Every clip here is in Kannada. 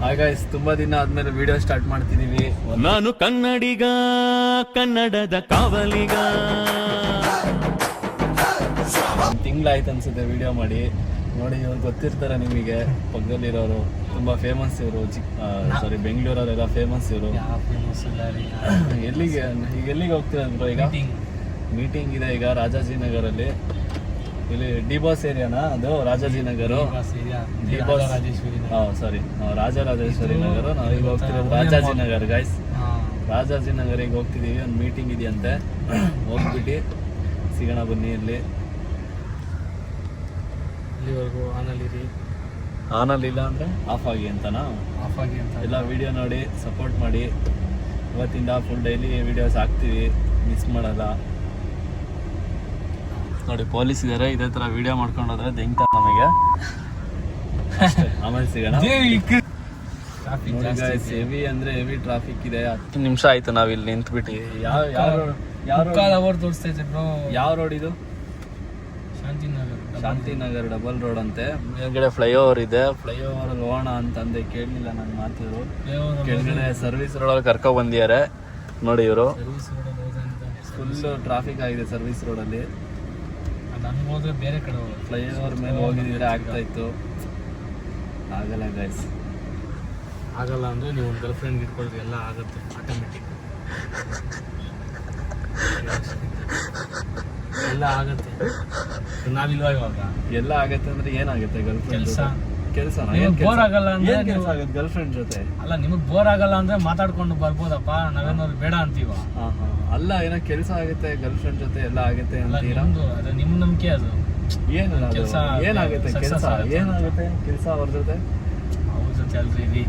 ಹಾಗಾಯ್ಸ್ ತುಂಬಾ ದಿನ ಆದ್ಮೇಲೆ ವಿಡಿಯೋ ಸ್ಟಾರ್ಟ್ ಮಾಡ್ತಿದೀವಿ. ನಾನು ಕನ್ನಡಿಗ, ಕನ್ನಡದ ಕಾವಲಿಗ. ಒಂದು ತಿಂಗಳಾಯ್ತು ಅನ್ಸುತ್ತೆ ವಿಡಿಯೋ ಮಾಡಿ. ನೋಡಿ ಇವ್ರು ಗೊತ್ತಿರ್ತಾರೆ ನಿಮಗೆ, ಪಕ್ಕದಲ್ಲಿರೋರು ತುಂಬಾ ಫೇಮಸ್ ಇವರು. ಬೆಂಗಳೂರವರೆಲ್ಲ ಫೇಮಸ್ ಇವರು. ಎಲ್ಲಿಗೆ ಹೋಗ್ತಿರೋದು ಈಗ? ಮೀಟಿಂಗ್ ಇದೆ ಈಗ ರಾಜಾಜಿನಗರಲ್ಲಿ. ಇಲ್ಲಿ ಡಿ ಬಾಸ್ ಏರಿಯಾನಾ ಅದು? ರಾಜಾಜಿನಗರ, ಡಿ ಬಾಸ್, ಸಾರಿ ರಾಜರಾಜೇಶ್ವರಿ ನಗರ. ನಾವೀಗ ಹೋಗ್ತಿರೋದು ರಾಜಾಜಿನಗರ್ ಗೈಸ್. ರಾಜಾಜಿನಗರಿಗೆ ಹೋಗ್ತಿದೀವಿ, ಒಂದು ಮೀಟಿಂಗ್ ಇದೆಯಂತೆ. ಹೋಗ್ಬಿಟ್ಟು ಸಿಗೋಣ ಬನ್ನಿ. ಇಲ್ಲಿವರೆಗೂ ಆನಲ್ಲಿ ಇಲ್ಲ ಅಂದ್ರೆ ಆಫ್ ಆಗಿ ಅಂತನಾ? ಆಫ್ ಆಗಿ ಅಂತ ಎಲ್ಲ ವಿಡಿಯೋ ನೋಡಿ ಸಪೋರ್ಟ್ ಮಾಡಿ. ಇವತ್ತಿಂದ ಫುಲ್ ಡೈಲಿ ವಿಡಿಯೋಸ್ ಹಾಕ್ತೀವಿ, ಮಿಸ್ ಮಾಡಲ್ಲ. ನೋಡಿ ಪೊಲೀಸ್ ಇದಾರೆ, ಇದೇ ತರ ವಿಡಿಯೋ ಮಾಡ್ಕೊಂಡು ಹೋದ್ರೆ ದೆಂಗ್ತಾರೆ ನಮಗೆ. ಆಮೇಲೆ ಸಿಗೋಣ. ಹೆವಿ ಅಂದ್ರೆ ಹೆವಿ ಟ್ರಾಫಿಕ್ ಇದೆ. 10 ನಿಮಿಷ ಆಯ್ತು ನಾವಿಲ್ಲಿ ನಿಂತ್ಬಿಟ್ಟು. ಯಾವ ರೋಡ್ ಇದು? ಶಾಂತಿನಗರ್ ಡಬಲ್ ರೋಡ್ ಅಂತೆ. ಮೇಲ್ಗಡೆ ಫ್ಲೈಓವರ್ ಇದೆ. ಫ್ಲೈಓವರ್ ಅಲ್ಲಿ ಹೋಗೋಣ ಅಂತಂದೆ, ಕೇಳಲಿಲ್ಲ ನನ್ನ ಮಾತಿದ್ರು. ಕೆಳಗಡೆ ಸರ್ವಿಸ್ ರೋಡಲ್ಲಿ ಕರ್ಕೊ ಬಂದಿದ್ದಾರೆ ನೋಡಿ ಇವರು. ಫುಲ್ ಟ್ರಾಫಿಕ್ ಆಗಿದೆ ಸರ್ವಿಸ್ ರೋಡಲ್ಲಿ. ಬೇರೆ ಕಡೆ ಫ್ಲೈಓವರ್ ಮೇಲೆ ಹೋಗಿದ್ರೆ ಆಗ್ತಾ ಇತ್ತು. ಆಗಲ್ಲ ಗೈಸ್, ಆಗಲ್ಲ ಅಂದ್ರೆ ನೀವು ಒಂದು ಗರ್ಲ್ ಫ್ರೆಂಡ್ ಇಟ್ಕೊಳ್ರಿ, ಎಲ್ಲ ಆಗುತ್ತೆ ಆಟೋಮೆಟಿಕ್. ಎಲ್ಲ ಆಗತ್ತೆ. ನಾವಿಲ್ವಾ ಇವಾಗ? ಎಲ್ಲ ಆಗತ್ತೆ ಅಂದ್ರೆ ಏನಾಗುತ್ತೆ? ಗರ್ಲ್ ಫ್ರೆಂಡ್ ಕೆಲಸ ಬೋರ್ ಆಗಲ್ಲ ಅಂದ್ರೆ ಗರ್ಲ್ ಫ್ರೆಂಡ್ ಜೊತೆ ಅಲ್ಲ, ನಿಮಗ್ ಬೋರ್ ಆಗಲ್ಲ ಅಂದ್ರೆ ಮಾತಾಡ್ಕೊಂಡು ಬರ್ಬೋದಪ್ಪ. ನಾವೇನಾದ್ರು ಬೇಡ ಅಂತೀವ? ಅಲ್ಲ, ಏನೋ ಕೆಲಸ ಆಗುತ್ತೆ ಗರ್ಲ್ ಫ್ರೆಂಡ್ ಜೊತೆ, ಎಲ್ಲ ಆಗುತ್ತೆ ಅಂತೀರಾ? ಅದು ನಿಮ್ ನಂಬಿಕೆ. ಅದು ಏನು ಕೆಲಸ ಏನಾಗುತ್ತೆ? ಕೆಲಸ ಏನಾಗುತ್ತೆ? ಕೆಲಸ ಅವ್ರ ಜೊತೆ ಅಲ್ರಿ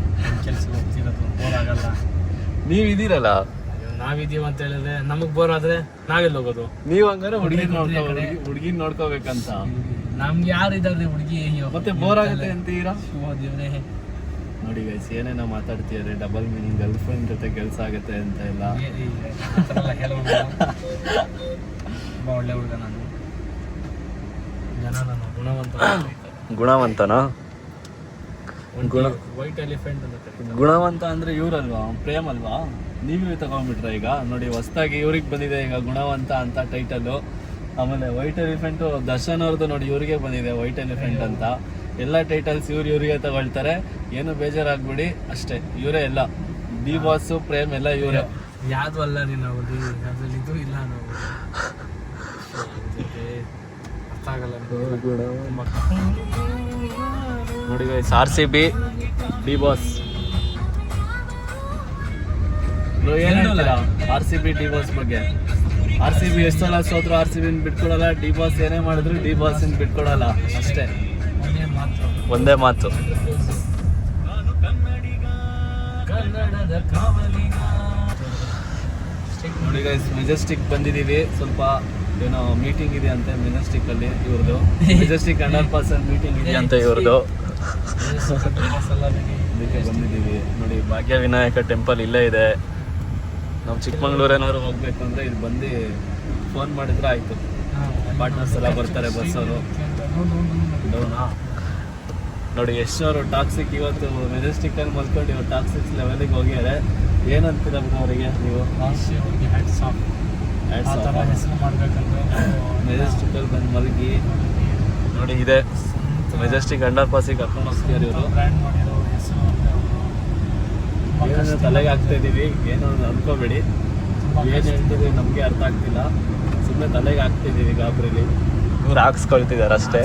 ಕೆಲ್ಸ ಹೋಗ್ತಿರೋದು. ಬೋರ್ ಆಗಲ್ಲ. ನೀವ್ ಇದೀರಲ್ಲ, ನಾವಿದೀವ ಅಂತ ಹೇಳಿದ್ರೆ ನಮಗ್ ಬೋರ್ ಆದ್ರೆ ನಾವೆಲ್ಲ ಹೋಗೋದು? ನೀವ್ ಹಂಗಾರೆ ಹುಡುಗಿನ ನೋಡ್ಕೋಬೇಕಂತ. ನಮ್ಗೆ ಯಾರು ಇದಾರೆ ಹುಡುಗಿ? ಮತ್ತೆ ಬೋರ್ ಆಗುತ್ತೆ ಅಂತೀರಾ? ನೋಡಿ ಗೈಸ್, ಏನೇನೋ ಮಾತಾಡ್ತಿದ್ದಾರೆ. Double meaning. ಗರ್ಲ್ ಫ್ರೆಂಡ್ ಜೊತೆ ಕೆಲಸ ಆಗುತ್ತೆ ಅಂತ ಎಲ್ಲ. ಒಳ್ಳೆ ಹುಡುಗ ನಾನು. ಗುಣವಂತನಾ? ವೈಟ್ ಎಲಿಫೆಂಟ್ ಅಂತ. ಗುಣವಂತ ಅಂದ್ರೆ ಇವ್ರಲ್ವಾ? ಪ್ರೇಮ್ ಅಲ್ವಾ? ನೀವೇ ತಗೊಂಡ್ಬಿಟ್ರ ಈಗ? ನೋಡಿ ಹೊಸದಾಗಿ ಇವ್ರಿಗೆ ಬಂದಿದೆ ಈಗ ಗುಣವಂತ ಅಂತ ಟೈಟಲ್. ಆಮೇಲೆ ವೈಟ್ ಎಲಿಫೆಂಟ್ ದರ್ಶನ್ ಅವ್ರದ್ದು ನೋಡಿ ಇವ್ರಿಗೆ ಬಂದಿದೆ ವೈಟ್ ಎಲಿಫೆಂಟ್ ಅಂತ. ಎಲ್ಲ ಟೈಟಲ್ಸ್ ಇವ್ರಿಗೆ ತಗೊಳ್ತಾರೆ. ಏನು ಬೇಜಾರಾಗ್ಬಿಡಿ ಅಷ್ಟೇ. ಇವರೇ ಎಲ್ಲ. ಡಿ ಬಾಸ್, ಪ್ರೇಮ್ ಎಲ್ಲ ಇವರೇ. ಯಾವ್ದು ಅಲ್ಲ ರೀ ನಾವು ಅದ್ರಲ್ಲಿ ಇದು ಇಲ್ಲ. ನಾವು ಅರ್ಥ ಆಗಲ್ಲ ನೋಡಿ guys. RCB D boss. RCB D boss ಬಗ್ಗೆ. RCB ಎಷ್ಟು ಸಲ ಸೋತ್ರು RCB ಬಿಟ್ಕೊಡಲ್ಲ. ಡಿ ಬಾಸ್ ಏನೇ ಮಾಡಿದ್ರು ಡಿ ಬಾಸ್ ಬಿಟ್ಕೊಡಲ್ಲ ಅಷ್ಟೇ. ಒಂದೇ ಮಾತು. ನೋಡಿ ಗೈಸ್, ಮೆಜೆಸ್ಟಿಕ್ ಬಂದಿದ್ದೀವಿ. ಸ್ವಲ್ಪ ಏನೋ ಮೀಟಿಂಗ್ ಇದೆ ಅಂತೆ ಮೆಜೆಸ್ಟಿಕ್ ಅಲ್ಲಿ ಇವ್ರದ್ದು. ಮೆಜೆಸ್ಟಿಕ್ 100% ಮೀಟಿಂಗ್ ಇದೆ ಅಂತ ಇವ್ರದ್ದು. ಅದಕ್ಕೆ ಬಂದಿದ್ದೀವಿ. ನೋಡಿ ಭಾಗ್ಯ ವಿನಾಯಕ ಟೆಂಪಲ್ ಇಲ್ಲೇ ಇದೆ. ನಾವು ಚಿಕ್ಕಮಂಗ್ಳೂರು ಏನಾದ್ರು ಹೋಗ್ಬೇಕು ಅಂದ್ರೆ ಇಲ್ಲಿ ಬಂದು ಫೋನ್ ಮಾಡಿದ್ರೆ ಆಯ್ತು. ಪಾರ್ಟ್ನರ್ಸ್ ಎಲ್ಲ ಬರ್ತಾರೆ ಬಸ್ಸವರು. ನೋಡಿ ಎಷ್ಟವರು ಟಾಕ್ಸಿಕ್ ಇವತ್ತು ಮೆಜೆಸ್ಟಿಕ್ ಅಲ್ಲಿ ಮಲ್ಕೊಂಡು ಇವ್ರು ಟಾಕ್ಸಿಕ್ ಲೆವೆಲಿಗೆ ಹೋಗ್ಯಾರೆ. ಏನಂತೀರ ಅವರಿಗೆ ನೀವು? ಮೆಜೆಸ್ಟಿಕ್ ಅಲ್ಲಿ ಬಂದು ಮಲಗಿ ನೋಡಿ ಇದೆ ಮೆಜೆಸ್ಟಿಕ್ 100% ಕರ್ಕೊಂಡು ಹೋಗ್ತಿದ್ದಾರೆ ಇವರು. ಏನೋ ತಲೆಗೆ ಹಾಕ್ತಾ ಇದೀವಿ, ಏನೋ ಅನ್ಕೋಬೇಡಿ. ಏನು ಹೇಳ್ತಿದೀವಿ ನಮಗೆ ಅರ್ಥ ಆಗ್ತಿಲ್ಲ, ಸುಮ್ಮನೆ ತಲೆಗೆ ಹಾಕ್ತಿದ್ದೀವಿ ಗಾಬರಿಲಿ. ಇವ್ರು ಹಾಕ್ಸ್ಕೊಳ್ತಿದ್ದಾರೆ ಅಷ್ಟೇ.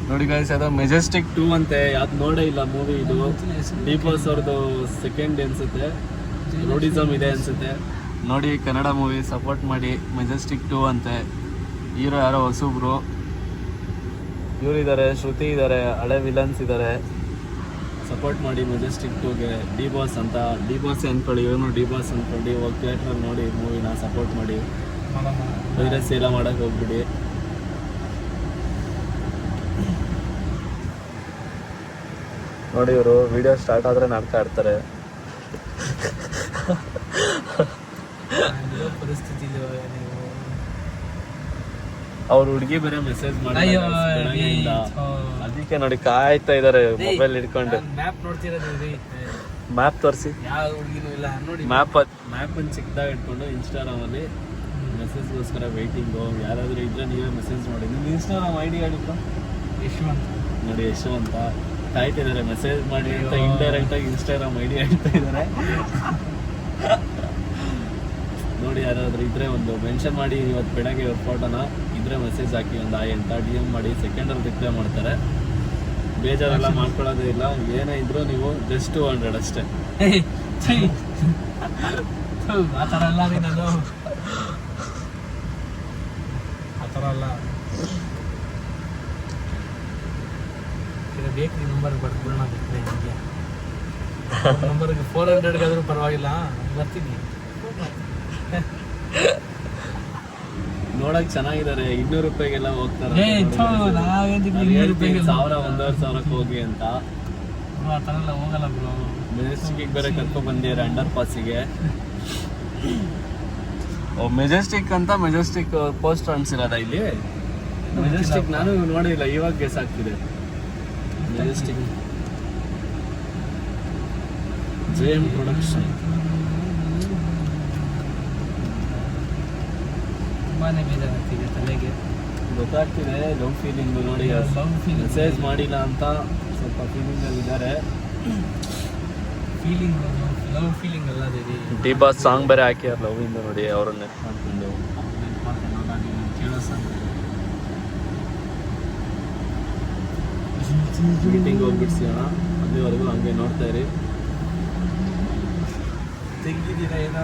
ನೋಡಿ ಗೈಸ್, ಅದು ಮೆಜೆಸ್ಟಿಕ್ 2 ಅಂತೆ. ಯಾವ್ದು ನೋಡೇ ಇಲ್ಲ ಮೂವಿ ಇದು. ಡಿ ಬಾಸ್ ಅವ್ರದ್ದು ಸೆಕೆಂಡ್ ಅನ್ಸುತ್ತೆ. ರೋಡಿಸಮ್ ಇದೆ ಅನ್ಸುತ್ತೆ. ನೋಡಿ ಕನ್ನಡ ಮೂವಿ ಸಪೋರ್ಟ್ ಮಾಡಿ. ಮೆಜೆಸ್ಟಿಕ್ 2 ಅಂತೆ. ಹೀರೋ ಯಾರೋ ಹೊಸಬ್ರು ಇವರಿದ್ದಾರೆ, ಶ್ರುತಿ ಇದ್ದಾರೆ, ಹಳೆ ವಿಲನ್ಸ್ ಇದ್ದಾರೆ. ಸಪೋರ್ಟ್ ಮಾಡಿ ಮೆಜೆಸ್ಟಿಕ್ 2ಗೆ. ಡಿ ಬಾಸ್ ಅಂತ, ಡಿ ಬಾಸ್ ಅಂದ್ಕೊಳ್ಳಿ, ಇವನು ಡಿ ಬಾಸ್ ಅಂದ್ಕೊಂಡು ಹೋಗಿ ಥಿಯೇಟ್ರಲ್ಲಿ ನೋಡಿ ಮೂವಿನ ಸಪೋರ್ಟ್ ಮಾಡಿ. ವೈರಸ್ ಎಲ್ಲ ಮಾಡೋಕ್ಕೆ ಹೋಗ್ಬಿಡಿ. ನೋಡಿ ಇವರು ವಿಡಿಯೋ ಸ್ಟಾರ್ಟ್ ಆದರೆ ನಡ್ತಾ ಇರ್ತಾರೆ. ಪರಿಸ್ಥಿತಿ ಅವ್ರ ಹುಡುಗಿ ಬೇರೆ ಮೆಸೇಜ್ ಮಾಡಿ ಅದಕ್ಕೆ ನೋಡಿ ಕಾಯ್ತಾ ಇದಾರೆ ಮೊಬೈಲ್ ಹಿಡ್ಕೊಂಡು. ಮ್ಯಾಪ್ ನೋಡ್ತಿರೋದು ಮ್ಯಾಪ್ ತೋರಿಸಿ. ಯಾವ ಹುಡುಗಿನೂ ಇಲ್ಲ ನೋಡಿ. ಮ್ಯಾಪ್ ಒಂದು ಚಿಕ್ಕದಾಗ ಇಟ್ಕೊಂಡು ಇನ್ಸ್ಟಾಗ್ರಾಮಲ್ಲಿ ಮೆಸೇಜ್ಗೋಸ್ಕರ ವೆಯ್ಟಿಂಗು. ಯಾರಾದರೂ ಇದ್ರೆ ನೀವೇ ಮೆಸೇಜ್ ಮಾಡಿ. ನಿಮ್ಮ ಇನ್ಸ್ಟಾಗ್ರಾಮ್ ಐ ಡಿ ಹೇಳಿದ್ರು ಯಶವಂತ್ ನೋಡಿ. ಯಶವಂತ ಕಾಯ್ತಿದ್ದಾರೆ ಮೆಸೇಜ್ ಮಾಡಿ ಅಂತ ಇಂಡೈರೆಕ್ಟಾಗಿ ಇನ್ಸ್ಟಾಗ್ರಾಮ್ ಐ ಡಿ ಹೇಳ್ತಾ ಇದ್ದಾರೆ ನೋಡಿ. ಯಾರಾದರೂ ಇದ್ರೆ ಒಂದು ಮೆನ್ಷನ್ ಮಾಡಿ ಇವತ್ತು ಬೆಳಗ್ಗೆ ಇವ್ರ ಫೋಟೋನ ಇದ್ರೆ ಮೆಸೇಜ್ ಹಾಕಿ ಒಂದು ಆಯ್ ಅಂತ DM ಮಾಡಿ. ಸೆಕೆಂಡಲ್ಲಿ ರಿಪ್ಲೈ ಮಾಡ್ತಾರೆ. ಬೇಜಾರೆಲ್ಲ ಮಾಡ್ಕೊಳ್ಳೋದೇ ಇಲ್ಲ. ಏನೇ ಇದ್ರು ನೀವು ಜಸ್ಟ್ 200 ಅಷ್ಟೇ. ಆ ಥರ ಅಲ್ಲ ರೀ, ನಾನು ಆ ಥರ ಅಲ್ಲ. ಬೇಕು ರೀ ನಂಬರ್ ಬರ್ಬಿಡೋಣ. ನಿಮಗೆ ನಂಬರ್ಗೆ 400 ಪರವಾಗಿಲ್ಲ, ಬರ್ತೀನಿ. ನೋಡಕ್ ಚೆನ್ನಾಗಿದ್ದಾರೆ. 200 ರೂಪಾಯಿಗೆಲ್ಲ ಹೋಗ್ತಾರೆ. 1,000 ಹೋಗಿ ಅಂತ ಆ ಥರ ಎಲ್ಲ ಹೋಗಲ್ಲ ಬ್ರೋ. ಮೆಜೆಸ್ಟಿಕ್ ಬೇರೆ ಕರ್ಕೊಂಡು ಬಂದಿದ್ದಾರೆ ಅಂಡರ್ ಪಾಸಿಗೆ. ಮೆಜೆಸ್ಟಿಕ್ ಅಂತ ಮೆಜೆಸ್ಟಿಕ್ ಪೋಸ್ಟ್ ಅನ್ಸಿರೋದ ಇಲ್ಲಿ. ಮೆಜೆಸ್ಟಿಕ್ ನಾನು ನೋಡಿಲ್ಲ, ಇವಾಗ ಗೆಸ್ ಆಗ್ತಿದೆ. Majestic JM production. ತುಂಬಾನೇ ಬೇಜಾರಾಗ್ತಿದೆ ತಲೆಗೆ. ಗೊತ್ತಾಗ್ತಿದೆ ಲವ್ ಫೀಲಿಂಗು ನೋಡಿ. ಮೆಸೇಜ್ ಮಾಡಿಲ್ಲ ಅಂತ ಸ್ವಲ್ಪ ಫೀಲಿಂಗಲ್ಲಿ ಇದ್ದಾರೆ. ಫೀಲಿಂಗ್ ಲವ್ ಫೀಲಿಂಗ್ ಅಲ್ಲ ದೇವಿ. ಡಿ-ಬಾಸ್ ಸಾಂಗ್ ಬೇರೆ ಹಾಕ್ಯಾರ ಲವ್ ಇಂದ ನೋಡಿ. ಅವ್ರನ್ನ ಮಾಡ್ಕೊಂಡು ಕೇಳೋ ಸಾಂಗ್. ಮೀಟಿಂಗ್ ಹೋಗ್ಬಿಡ್ಸಿಯೋಣ. ಅಲ್ಲಿವರೆಗೂ ಹಂಗೆ ನೋಡ್ತಾ ಇರಿ. ತೆಗ್ದಿದ್ದೀರಾ ಏನೋ?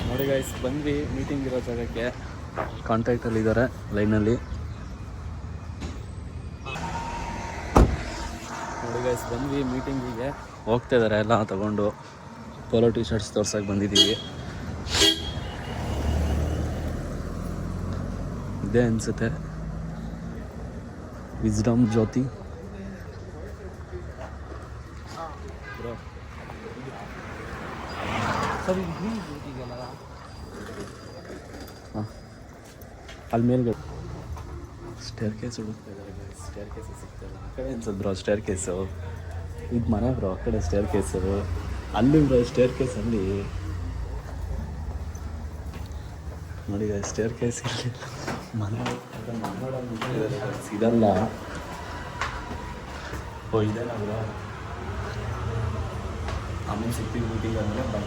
ನೋಡಿ ಗೈಸ್, ಬಂದ್ವಿ ಮೀಟಿಂಗ್ ಇರೋ ಜಾಗಕ್ಕೆ. ಕಾಂಟ್ಯಾಕ್ಟಲ್ಲಿ ಇದ್ದಾರೆ ಲೈನಲ್ಲಿ. ನೋಡಿ ಗೈಸ್, ಬಂದ್ವಿ ಮೀಟಿಂಗಿಗೆ. ಹೋಗ್ತಾ ಇದ್ದಾರೆ ಎಲ್ಲ ತಗೊಂಡು. ಪೋಲೋ ಟಿ ಶರ್ಟ್ಸ್ ತೋರ್ಸಕ್ಕೆ ಬಂದಿದ್ದೀವಿ. ಇದೇ ಅನಿಸುತ್ತೆ ವಿಸ್ಡಮ್ ಜ್ಯೋತಿ. ಸರಿ ಇದೆಯಲ್ಲ ಹಾಂ, ಅಲ್ಲಿ ಮೇಲ್ಗಡೆ ಸ್ಟೇರ್ ಕೇಸ್ ಹುಡುಕ್ತಾ ಇದ್ದಾರೆ. ಸ್ಟೇರ್ ಕೇಸು ಸಿಗ್ತಾಯಿಲ್ಲ. ಆ ಕಡೆ ಅನ್ಸದ್ ಬ್ರೋ ಸ್ಟೇರ್ ಕೇಸು. ಇದು ಮನೆ ಬ್ರೋ, ಆ ಕಡೆ ಸ್ಟೇರ್ ಕೇಸು. ಅಲ್ಲಿ ಬ್ರೋ ಸ್ಟೇರ್ ಕೇಸ್ ಅಲ್ಲಿ ನೋಡಿ. ಸ್ಟೇರ್ ಕೇಸ್ ಇಲ್ಲಿ ಮನೆ ಇದಲ್ಲ. ಓ ಇದೇನಾ ಬ್ರೋ? ಆಮೇಲೆ ಸಿಗ್ತೀವಿ ಮೀಟಿಂಗ್ ಅಂದರೆ by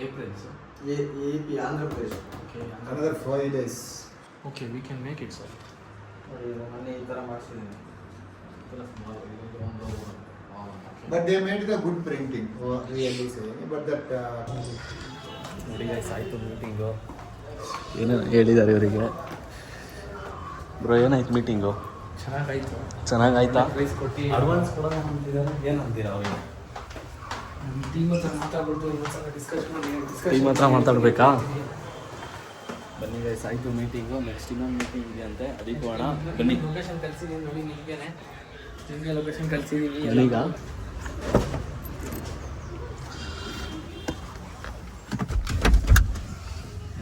April, sir. AP Andhra Pradesh. Okay, Another 5 days. okay, we can make it, sir. ಮೊನ್ನೆ ಈ ಥರ ಮಾಡಿಸಿದ್ದೀನಿ. But they made the good printing, really saying. But that ನೋಡಿ ಗೈಸ್, ಆಯಿತು ಮೀಟಿಂಗು. ಏನೋ ಹೇಳಿದ್ದಾರೆ ಇವರಿಗೆ. ಬ್ರೋ ಏನಾಯ್ತು ಮೀಟಿಂಗು? ಚೆನ್ನಾಗಾಯ್ತಾ? ಪ್ರೈಸ್ ಕೊಟ್ಟು ಅಡ್ವಾನ್ಸ್ ಕೊಡೋಣ ಅಂತಿದ್ದಾರೆ. ಏನು ಅಂತೀರಾ ಅವರಿಗೆ? ಟೀಮ್ ಹತ್ರ ಮಾತಾಡ್ಬಿಟ್ಟು ಟೀಮ್ ಹತ್ರ ಮಾತಾಡಬೇಕಾ? ಬನ್ನಿ ಗೈಸ್, ಆಯಿತು ಮೀಟಿಂಗು. ನೆಕ್ಸ್ಟ್ ಇನ್ನೊಂದು ಮೀಟಿಂಗ್ ಇದೆ ಅಂತೆ, ಅದಕ್ಕೆ ಹೋಗೋಣ. ಬನ್ನಿ. ಲೊಕೇಶನ್ ಕಳಿಸಿದ್ದೀನಿ ನೋಡಿ ನಿಮಗೆ ಲೊಕೇಶನ್ ಕಳಿಸಿದ್ದೀನಿ. ಎಲ್ಲಿಗ?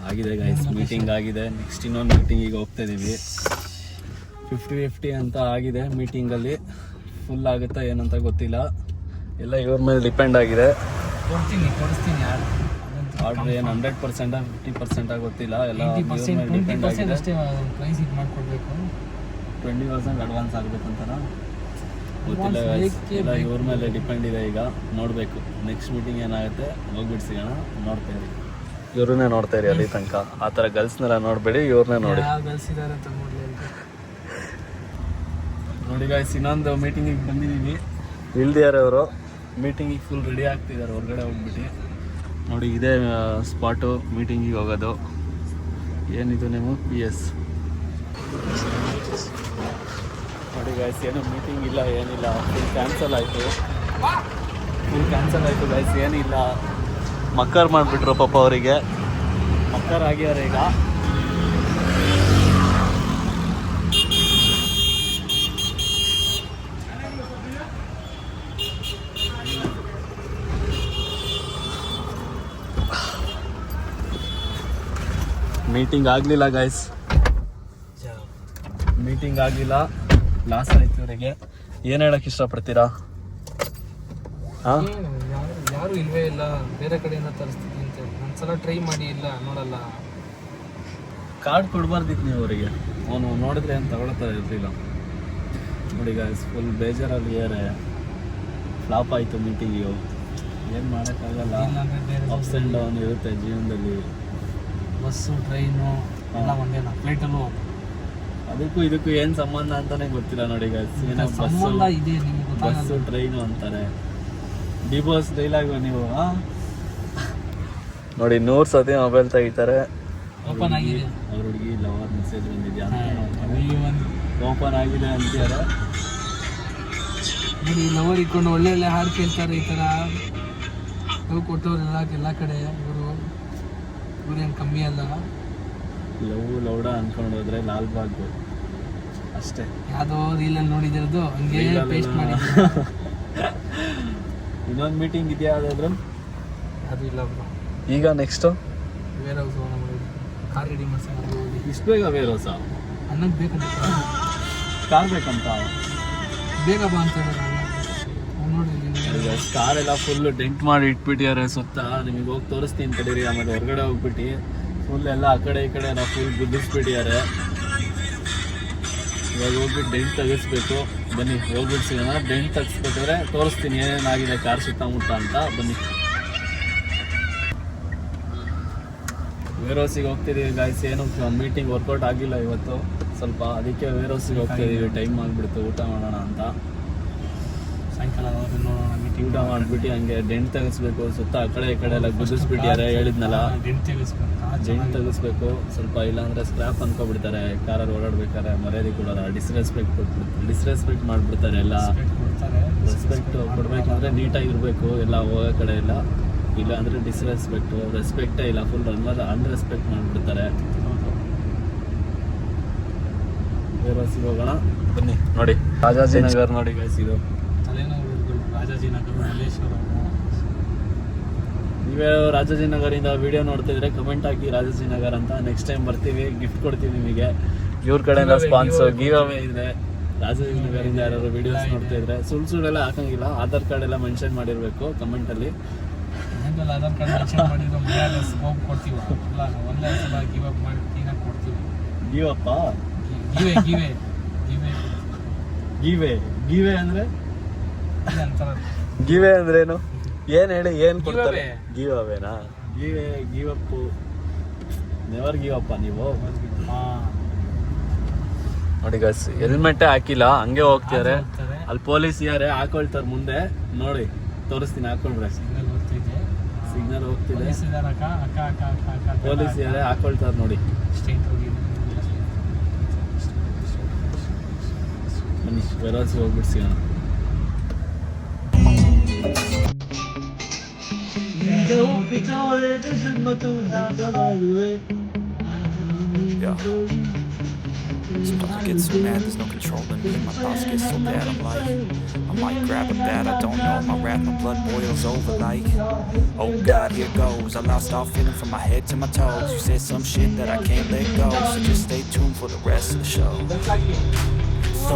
ಆಗಿದೆ ಗೈಸ್, ಮೀಟಿಂಗ್ ಆಗಿದೆ. ನೆಕ್ಸ್ಟ್ ಇನ್ನೊಂದು ಮೀಟಿಂಗಿಗೆ ಹೋಗ್ತಾ ಇದ್ದೀವಿ. 50-50 ಅಂತ ಆಗಿದೆ ಮೀಟಿಂಗಲ್ಲಿ. ಫುಲ್ ಆಗುತ್ತಾ ಏನಂತ ಗೊತ್ತಿಲ್ಲ. ಎಲ್ಲ ಇವ್ರ ಮೇಲೆ ಡಿಪೆಂಡ್ ಆಗಿದೆ. ಕೊಡಿಸ್ತೀನಿ ಆರ್ಡ್ರ್ ಏನು 100% 50% ಗೊತ್ತಿಲ್ಲ. ಎಲ್ಲ ಇವ್ರ ಮೇಲೆ ಡಿಪೆಂಡ್ ಆಗಿದೆ. ಅಷ್ಟೇ ಪ್ರೈಸ್ ಇದು ಮಾಡಿಕೊಡ್ಬೇಕು. 20% ಅಡ್ವಾನ್ಸ್ ಆಗಬೇಕಂತಾನ ಗೊತ್ತಿಲ್ಲ. ಎಲ್ಲ ಇವ್ರ ಮೇಲೆ ಡಿಪೆಂಡ್ ಇದೆ. ಈಗ ನೋಡಬೇಕು ನೆಕ್ಸ್ಟ್ ಮೀಟಿಂಗ್ ಏನಾಗುತ್ತೆ. ಹೋಗ್ಬಿಡ್ಸಿಗೋಣ. ನೋಡ್ತಾ ಇರಿ, ಇವ್ರನ್ನೇ ನೋಡ್ತಾ ಇರಿ ಅಲ್ಲಿ ತನಕ. ಆ ಥರ ಗರ್ಲ್ಸ್ನೆಲ್ಲ ನೋಡಬೇಡಿ, ಇವ್ರನ್ನೇ ನೋಡಿ. ಕಳಿಸಿದ್ದಾರೆ ಅಂತ ನೋಡಿ ಗಾಯ್ಸ್, ಇನ್ನೊಂದು ಮೀಟಿಂಗಿಗೆ ಬಂದಿದ್ದೀವಿ. ಇಲ್ದಿಯಾರೆ ಅವರು ಮೀಟಿಂಗಿಗೆ ಫುಲ್ ರೆಡಿ ಆಗ್ತಿದ್ದಾರೆ ಹೊರಗಡೆ ಹೋಗ್ಬಿಟ್ಟು. ನೋಡಿ ಇದೇ ಸ್ಪಾಟು ಮೀಟಿಂಗಿಗೆ ಹೋಗೋದು. ಏನಿದು ನೀವು PS ನೋಡಿ ಗಾಯ್ಸ್, ಏನು ಮೀಟಿಂಗ್ ಇಲ್ಲ, ಏನಿಲ್ಲ. ಫುಲ್ ಕ್ಯಾನ್ಸಲ್ ಆಯಿತು ಗಾಯ್ಸ್. ಏನಿಲ್ಲ, ಮಕ್ಕರ್ ಮಾಡಿಬಿಟ್ರು ಪಾಪ ಅವರಿಗೆ. ಮಕ್ಕರ್ ಆಗ್ಯಾರ ಈಗ. ಮೀಟಿಂಗ್ ಆಗಲಿಲ್ಲ ಗೈಸ್, ಮೀಟಿಂಗ್ ಆಗಲಿಲ್ಲ, ಲಾಸ್ ಆಯ್ತು ಇವರಿಗೆ. ಏನು ಹೇಳಕ್ಕೆ ಇಷ್ಟಪಡ್ತೀರಾ? ಹಾಂ, ಯಾರು ಇಲ್ವೇ ಇಲ್ಲ, ಬೇರೆ ಕಡೆಯಿಂದ ತರಿಸ್ತೀನಿ ಅಂತ ಒಂದ್ಸಲ ಟ್ರೈ ಮಾಡಿ, ಇಲ್ಲ ನೋಡಲ್ಲ. ಕಾರ್ಡ್ ಕೊಡಬಾರ್ದಿತ್ತು ನೀವು ಅವರಿಗೆ, ಅವನು ನೋಡಿದ್ರೆ ಏನು ತಗೊಳ್ತಾ ಇರಲಿಲ್ಲ. ನೋಡಿ ಗೈಸ್, ಫುಲ್ ಬೇಜಾರಲ್ಲಿ ಏರೆ ಫ್ಲಾಪ್ ಆಯಿತು ಮೀಟಿಂಗಿಗೆ. ಏನು ಮಾಡೋಕ್ಕಾಗಲ್ಲ, ಅಪ್ಸ್ ಆ್ಯಂಡ್ ಡೌನ್ ಇರುತ್ತೆ ಜೀವನದಲ್ಲಿ. ಬಸ್ಸು ಟ್ರೈನು ಎಲ್ಲ ಒಂದೇನಾ, ಫ್ಲೈಟಲ್ಲೂ ಅದಕ್ಕೂ ಇದಕ್ಕೂ ಏನು ಸಂಬಂಧ ಅಂತಾನೆ ಗೊತ್ತಿಲ್ಲ ನೋಡಿ ಗೈಸ್. ಏನೋ ಸಂಬಂಧ ಇದೆ ನಿಮ್ಗೆ ಗೊತ್ತಾಗಲ್ಲ. ಬಸ್ಸು ಟ್ರೈನು ಅಂತಾರೆ. ಡಿ ಬಾಸ್ ಡೈಲಾಗು ನೀವು ನೋಡಿ 100 ಸತಿ ಮೊಬೈಲ್ ತೆಗಿತಾರೆ. ಓಪನ್ ಆಗಿದೆ, ಅವ್ರ ಹುಡುಗಿ ಲವರ್ ಮೆಸೇಜ್ ಬಂದಿದ್ಯಾ ಅಂತ ಓಪನ್ ಆಗಿದೆ ಅಂತಾರೆ. ನೋಡಿ ಲವರ್ ಇಟ್ಕೊಂಡು ಒಳ್ಳೆ ಒಳ್ಳೆ ಹಾಡು ಕೇಳ್ತಾರೆ. ಈ ಥರ ಲವ್ ಕೊಟ್ಟವ್ರೆಲ್ಲ ಎಲ್ಲ ಕಡೆ ಇವ್ರೇನು ಕಮ್ಮಿ ಅಲ್ಲ. ಲೌಡ ಅನ್ಕೊಂಡು ಹೋದ್ರೆ ಲಾಲ್ಬಾಗ್ ಅಷ್ಟೇ. ಯಾವುದೋ ರೀಲಲ್ಲಿ ನೋಡಿದಿರೋದು ಹಂಗೆ ಪೇಸ್ಟ್ ಮಾಡಿ. ಇನ್ನೊಂದು ಮೀಟಿಂಗ್ ಇದೆಯಾ ಯಾವುದಾದ್ರು? ಅದು ಇಲ್ಲ ಬ್ರೋ. ಈಗ next warehouse car ready ಮಾಡ್ಸೋಣ. ಇಷ್ಟು ಬೇಗ ವೇರ್ ಹೌಸಾ? ಅನ್ನಕ್ಕೆ ಬೇಕಂತ ಕಾರ್ ಬೇಕಂತ ಬೇಗ ಬಾ ಅಂತ ಹೇಳಿದ್ರೆ ನೋಡಿ. ಕಾರೆಲ್ಲ ಫುಲ್ ಡೆಂಟ್ ಮಾಡಿ ಇಟ್ಬಿಟ್ಟಿದ್ದಾರೆ ಸುತ್ತ. ನಿಮಗೆ ಹೋಗಿ ತೋರಿಸ್ತೀನಿ ತಡೀರಿ. ಆಮೇಲೆ ಹೊರಗಡೆ ಹೋಗ್ಬಿಟ್ಟು ಫುಲ್ ಎಲ್ಲ ಆ ಕಡೆ ಈ ಕಡೆ ಎಲ್ಲ ಫುಲ್ ಗುದ್ದಿಸ್ಬಿಟ್ಟಿದ್ದಾರೆ. ಇವಾಗ ಹೋಗ್ಬಿಟ್ಟು ಡೆಂಟ್ ತೆಗಿಸ್ಬೇಕು. ಬನ್ನಿ ಹೋಗ್ಬಿಟ್ಟು ಸಿಗೋಣ. ಡೆಂಟ್ ತೆಗಿಸ್ಬೇಕಾದ್ರೆ ತೋರಿಸ್ತೀನಿ ಏನೇನಾಗಿದೆ ಕಾರ್ ಸುತ್ತಮುತ್ತ ಅಂತ. ಬನ್ನಿ, ವೇರ್ ಹೌಸಿಗೆ ಹೋಗ್ತಿದ್ದೀವಿ ಗಾಯ್ಸ್. ಏನು ಮೀಟಿಂಗ್ ವರ್ಕೌಟ್ ಆಗಿಲ್ಲ ಇವತ್ತು ಸ್ವಲ್ಪ, ಅದಕ್ಕೆ ವೇರ್ ಹೌಸಿಗೆ ಹೋಗ್ತಿದ್ದೀವಿ. ಟೈಮ್ ಆಗಿಬಿಡ್ತು, ಊಟ ಮಾಡೋಣ ಅಂತ. ಸಾಯಂಕಾಲ ನೋಡೋಣ ಮೀಟಿಂಗ್. ಊಟ ಮಾಡಿಬಿಟ್ಟು ಹಂಗೆ ಡೆಂಟ್ ತೆಗಿಸ್ಬೇಕು. ಸುತ್ತ ಆ ಕಡೆ ಈ ಕಡೆ ಎಲ್ಲ ಗುದ್ದಿಸ್ಬಿಟ್ಟಿದ್ದಾರೆ. ಹೇಳಿದ್ನಲ್ಲ, ಡೆಂಟ್ ತೆಗಿಸ್ಬೇಕು ಸ್ವಲ್ಪ, ಇಲ್ಲಾಂದರೆ ಸ್ಕ್ರ್ಯಾಪ್ ಅನ್ಕೊಬಿಡ್ತಾರೆ. ಕಾರಲ್ಲಿ ಓಡಾಡ್ಬೇಕಾದ್ರೆ ಮರ್ಯಾದೆ ಕೊಡೋಲ್ಲ, ಡಿಸ್ರೆಸ್ಪೆಕ್ಟ್ ಮಾಡಿಬಿಡ್ತಾರೆ ಎಲ್ಲ. ರೆಸ್ಪೆಕ್ಟ್ ಕೊಡಬೇಕಂದ್ರೆ ನೀಟಾಗಿರಬೇಕು ಎಲ್ಲ, ಹೋಗೋ ಕಡೆ ಎಲ್ಲ. ಇಲ್ಲ ಅಂದರೆ ರೆಸ್ಪೆಕ್ಟೇ ಇಲ್ಲ, ಫುಲ್ ಅನ್ರೆಸ್ಪೆಕ್ಟ್ ಮಾಡಿಬಿಡ್ತಾರೆ. ಬೇರೆ ಬಸ್ಸಿಗೆ ಹೋಗೋಣ ಬನ್ನಿ. ನೋಡಿ ರಾಜಾಜಿನಗರ್ ನೋಡಿ ಗೈಸ್, ಇದು ರಾಜಾಜಿನಗರ, ಮಲ್ಲೇಶ್ವರ. ನೀವೇ ರಾಜಾಜಿನಗರಿಂದ ವಿಡಿಯೋ ನೋಡ್ತಿದ್ರೆ ಕಮೆಂಟ್ ಹಾಕಿ ರಾಜಾಜಿನಗರ್ ಅಂತ. ನೆಕ್ಸ್ಟ್ ಟೈಮ್ ಬರ್ತೀವಿ, ಗಿಫ್ಟ್ ಕೊಡ್ತೀವಿ ನಿಮಗೆ. ಇವ್ರ ಕಡೆಯಿಂದ ಸ್ಪಾನ್ಸರ್ ಗಿವ್ ಅವೇ ಇದೆ. ರಾಜಾಜಿನಗರಿಂದ ಯಾರು ವಿಡಿಯೋಸ್ ನೋಡ್ತಾ ಇದ್ರೆ ಸುಳ್ಳೆಲ್ಲ ಹಾಕಂಗಿಲ್ಲ. ಆಧಾರ್ ಕಾರ್ಡ್ ಎಲ್ಲ ಮೆನ್ಷನ್ ಮಾಡಿರಬೇಕು ಕಮೆಂಟಲ್ಲಿ. ಆಧಾರ್ ಕಾರ್ಡ್ ಮೆನ್ಷನ್ ಮಾಡಿದ್ರೆ ಮನೆಯಲ್ಲಿ ಸ್ಕೋಪ್ ಕೊಡ್ತೀವಿ. ಇಲ್ಲ ಒಂದೇ ಸಲ ಗಿವ್ ಅಪ್ ಮಾಡಿ ಕ್ಲೀನಾಗಿ ಕೊಡ್ತೀವಿ. ಗಿವ್ ಅಪ್ಪ, ಗಿವೆ ಅಂದ್ರೆ ಗಿವೆ ಅಂದ್ರೇನು? ಏನ್ ಹೇಳಿ, ಏನ್ ಕೊಡ್ತಾರೆ? ಗಿವ್ ಅವೇನಾ? ಗಿವ್ ಅಪ್, ನೆವರ್ ಗಿವ್ ಅಪ್ಪ ನೀವು. ನೋಡಿ ಗಸ್, ಹೆಲ್ಮೆಟ್ಟೇ ಹಾಕಿಲ್ಲ, ಹಂಗೆ ಹೋಗ್ತಿದ್ದಾರೆ. ಅಲ್ಲಿ ಪೊಲೀಸ್ ಯಾರೇ ಹಾಕೊಳ್ತಾರೆ ಮುಂದೆ. ನೋಡಿ ತೋರಿಸ್ತೀನಿ, ಹಾಕೊಂಡ್ರೆ ಸಿಗ್ನಲ್ ಹೋಗ್ತಿದೆ. ಪೊಲೀಸ್ ಯಾರೇ ಹಾಕೊಳ್ತಾರೆ ನೋಡಿ. ಬನ್ನಿ ವೆರಾಸಿ ಹೋಗ್ಬಿಟ್ಟು ಸಿಗೋಣ. Sometimes I get so mad, there's no controlling me. My thoughts get so bad, I might grab a bat, I don't know. My wrath, my blood boils over like, oh God, here goes. I lost all feeling from my head to my toes. You said some shit that I can't let go, so just stay tuned for the rest of the show. So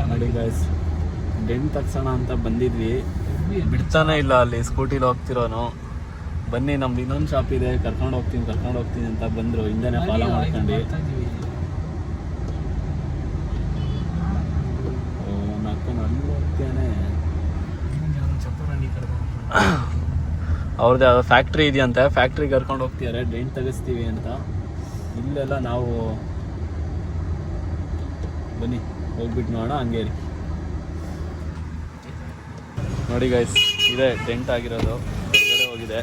ನೋಡಿ ಗೈಸ್, ಡೆಂಟ್ ತಗ್ಸೋಣ ಅಂತ ಬಂದಿದ್ವಿ, ಬಿಡ್ತಾನೆ ಇಲ್ಲ. ಅಲ್ಲಿ ಸ್ಕೂಟಿಲಿ ಹೋಗ್ತಿರೋನು. ಬನ್ನಿ ನಮ್ದು ಇನ್ನೊಂದು ಶಾಪ್ ಇದೆ, ಕರ್ಕೊಂಡು ಹೋಗ್ತೀನಿ ಅಂತ ಬಂದರು. ಹಿಂದೆನೇ ಫಾಲೋ ಮಾಡ್ಕೊಂಡು ಹೋಗ್ತೇನೆ. ಅವ್ರದ್ದು ಯಾವುದೋ ಫ್ಯಾಕ್ಟ್ರಿ ಇದೆಯಂತೆ, ಫ್ಯಾಕ್ಟ್ರಿ ಕರ್ಕೊಂಡು ಹೋಗ್ತಿದ್ದಾರೆ ಡೆಂಟ್ ತೆಗಿಸ್ತೀವಿ ಅಂತ. ಇಲ್ಲೆಲ್ಲ ನಾವು ಬನ್ನಿ ಹೋಗ್ಬಿಟ್ಟು ನೋಡೋಣ. ಹಂಗೆ ರೀ ನೋಡಿ ಗೈಸ್, ಇದೆ ಡೆಂಟ್ ಆಗಿರೋದು, ಹೊರಗಡೆ ಹೋಗಿದೆ.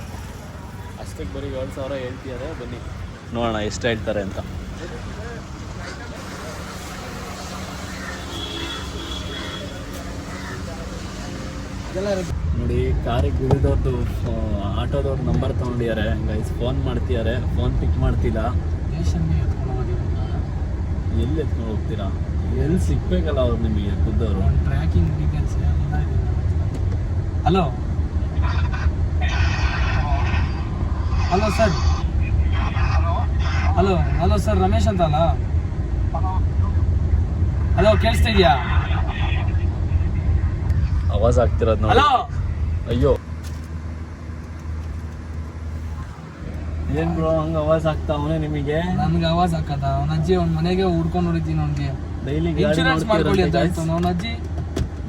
ಅಷ್ಟಕ್ಕೆ ಬರೀ 7,000 ಹೇಳ್ತಿದ್ದಾರೆ. ಬನ್ನಿ ನೋಡೋಣ ಎಷ್ಟು ಹೇಳ್ತಾರೆ ಅಂತ. ನೋಡಿ ಕಾರಿಗೆ ಬಿಳಿದವ್ರದ್ದು ಆಟೋದವ್ರ ನಂಬರ್ ತೊಗೊಂಡಿದ್ದಾರೆ ಗೈಸ್. ಫೋನ್ ಮಾಡ್ತಿದ್ದಾರೆ, ಫೋನ್ ಪಿಕ್ ಮಾಡ್ತಿಲ್ಲ. ಎಲ್ಲಿ ಎತ್ಕೊಂಡು ಹೋಗ್ತೀರಾ? ಎಲ್ಲಿ ಸಿಗ್ಬೇಕಲ್ಲ ಅವ್ರು ನಿಮಗೆ ಖುದ್ದವರು. Tracking details hello hello sir hello sir Ramesh ಅಂತ ಅಲ್ಲ? ಹಲೋ ಕೇಳಿಸ್ತಾ ಇದೆಯಾ? ಆವಾಜ್ ಆಗ್ತಿರೋದು ನೋಡಿ. ಹಲೋ ಅಯ್ಯೋ ಏನ್ ಬ್ರೋ ಹಂಗ ಆವಾಜ್ ಆಗ್ತಾವನೆ ನಿಮಗೆ? ನನ್ಗೆ ಆವಾಜ್ ಹಾಕದ ಅವನ ಅಜ್ಜಿ ಅವ್ನ ಮನೆಗೆ ಹುಡ್ಕೊಂಡು ಹೊಡಿತೀನಿ ಅವ್ನಿಗೆ. ಡೈಲಿ ಇನ್ಶೂರೆನ್ಸ್ ಮಾಡ್ಕೊಳ್ಳಿ ಅಂತ ಹೇಳ್ತು ಅವನ ಅಜ್ಜಿ.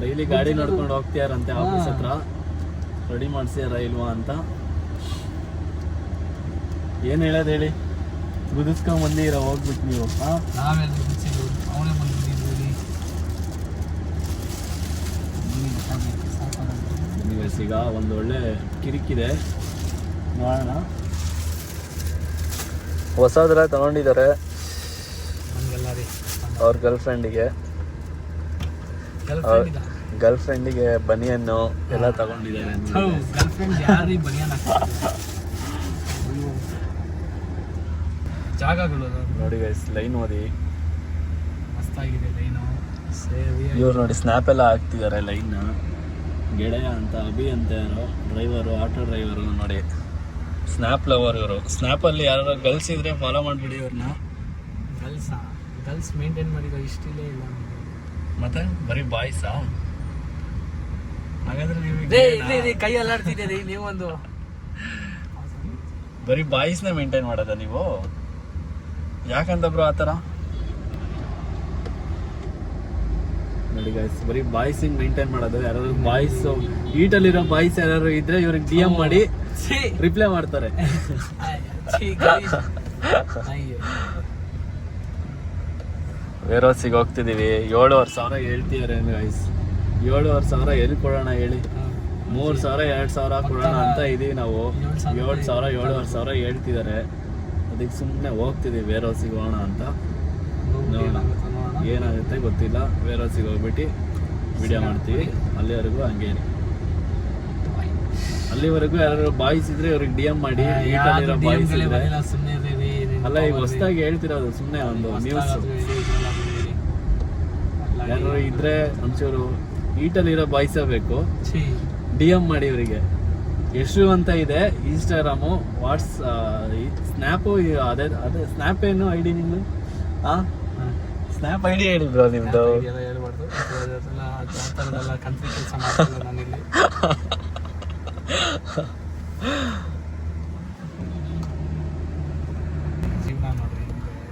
ಡೈಲಿ ಗಾಡಿ ನೋಡ್ಕೊಂಡು ಹೋಗ್ತೀಯಾರಂತೆ ಆಫೀಸ್ ಹತ್ರ. ರೆಡಿ ಮಾಡ್ಸ್ಯಾರ ಇಲ್ವಾ ಅಂತ ಏನ್ ಹೇಳೋದು ಹೇಳಿ? ಗುದಿಸ್ಕೊಂಡ್ ಬಂದಿರ ಹೋಗ್ಬಿಟ್ಟು ನೀವು. ನಾವೆಲ್ಲ ಬಿಚ್ಚಿದ್ದು ಅವನೇ ಬಂದಿದ್ದೀವಿ. ಈಗ ಒಂದು ಒಳ್ಳೆ ಕಿರಿಕಿದೆ ನೋಡೋಣ. ಹೊಸದ್ರ ತಗೊಂಡಿದ್ದಾರೆ ಅವ್ರ ಗರ್ಲ್ ಫ್ರೆಂಡಿಗೆ ಬನಿಯನ್ನು ಎಲ್ಲ ತಗೊಂಡಿದ್ದಾರೆ. ಜಾಗಗಳು ನೋಡಿ ಗೈಸ್, ಲೈನ್ ಓದಿ ಮಸ್ತಾಗಿದೆ ಲೈನು. ಇವ್ರು ನೋಡಿ ಸ್ನ್ಯಾಪ್ ಎಲ್ಲ ಹಾಕ್ತಿದ್ದಾರೆ ಲೈನ್. ಗೆಳೆಯ ಅಂತ ಅಭಿ ಅಂತ ಯಾರೋ ಡ್ರೈವರು, ಆಟೋ ಡ್ರೈವರು ನೋಡಿ, ಸ್ನ್ಯಾಪ್ ಲವರ್ ಇವರು. ಸ್ನ್ಯಾಪಲ್ಲಿ ಯಾರು ಗರ್ಲ್ಸ್ ಇದ್ರೆ ಫಾಲೋ ಮಾಡಿಬಿಡಿ ಇವ್ರನ್ನ. ಗರ್ಲ್ಸ್ ಮೇಂಟೈನ್ ಮಾಡಿರೋ ಇಷ್ಟಿಲ್ಲೇ ಇಲ್ಲ ಮತ್ತೆ ಬರೀ ಬಾಯ್ಸಾ? ಹಾಗಾದ್ರೆ ನೀವು ಕೈ ಅಲ್ಲಾಡ್ತಿದ್ದೀರಿ ನೀವೊಂದು. ಬರೀ ಬಾಯ್ಸ್ನ ಮೇಂಟೈನ್ ಮಾಡೋದ ನೀವು? ಯಾಕಂತ ಬ್ರೋ ಆ ಥರ? ನೋಡಿ ಗೈಸ್, ಬರೀ ಬಾಯ್ಸಿಂಗ್ ಮೇಂಟೈನ್ ಮಾಡೋದು. ಯಾರು ಬಾಯ್ಸ್ ಈಟಲ್ಲಿರೋ ಬಾಯ್ಸ್ ಯಾರು ಇದ್ರೆ ಇವ್ರಿಗೆ DM ಮಾಡಿ ರಿಪ್ಲೈ ಮಾಡ್ತಾರೆ. ವೇರ್ ಹೌಸಿಗೆ ಹೋಗ್ತಿದೀವಿ. 7,500 ಹೇಳ್ತಿದ್ದಾರೆ ಗೈಸ್. 7,500 ಎಲ್ಲಿ ಕೊಡೋಣ ಹೇಳಿ? 3,000 2,000 ಕೊಡೋಣ ಅಂತ ಇದೀವಿ ನಾವು. 7,000 7,500 ಹೇಳ್ತಿದ್ದಾರೆ. ಅದಕ್ಕೆ ಸುಮ್ಮನೆ ಹೋಗ್ತಿದೀವಿ ವೇರ್ ಹೌಸಿಗೆ ಹೋಗೋಣ ಅಂತ. ನೋಡೋಣ ಏನಾಗುತ್ತೆ ಗೊತ್ತಿಲ್ಲ. ವೇರ್ ಹೌಸಿಗೆ ಹೋಗ್ಬಿಟ್ಟು ವಿಡಿಯೋ ಮಾಡ್ತೀವಿ. ಅಲ್ಲಿವರೆಗೂ ಹಂಗೆ ಅಲ್ಲಿವರೆಗೂ ಯಾರು ಬಾಯ್ಸ್ ಇದ್ರೆ ಇವ್ರಿಗೆ DM ಮಾಡಿ. ಈಟಲ್ಲಿರೋ ಬಾಯ್ಸ್ ಇದ್ರೆ ಅಲ್ಲ, ಈಗ ಹೊಸದಾಗಿ ಹೇಳ್ತಿರೋದು ಸುಮ್ಮನೆ ಒಂದು ನ್ಯೂಸ್. ಯಾರು ಇದ್ರೆ ಒಂಚೂರು ಈಟಲ್ಲಿರೋ ಬಾಯ್ಸೇ ಬೇಕು. DM ಮಾಡಿ ಇವರಿಗೆ. ಯಶು ಅಂತ ಇದೆ ಇನ್ಸ್ಟಾಗ್ರಾಮು, ಸ್ನ್ಯಾಪು. ಅದೇ ಸ್ನ್ಯಾಪ್ ಏನು ID ನಿಮ್ದು? ಸ್ನ್ಯಾಪ್ ID ಹೇಳಿ ಬ್ರೋ ನಿಮ್ದು. ಹೇಳ್ಬಾರ್ದು, ಕಂಪ್ನಿ ಕೆಲಸ ಮಾಡ್ತಿಲ್ಲ ನಾನಿಲ್ಲಿ.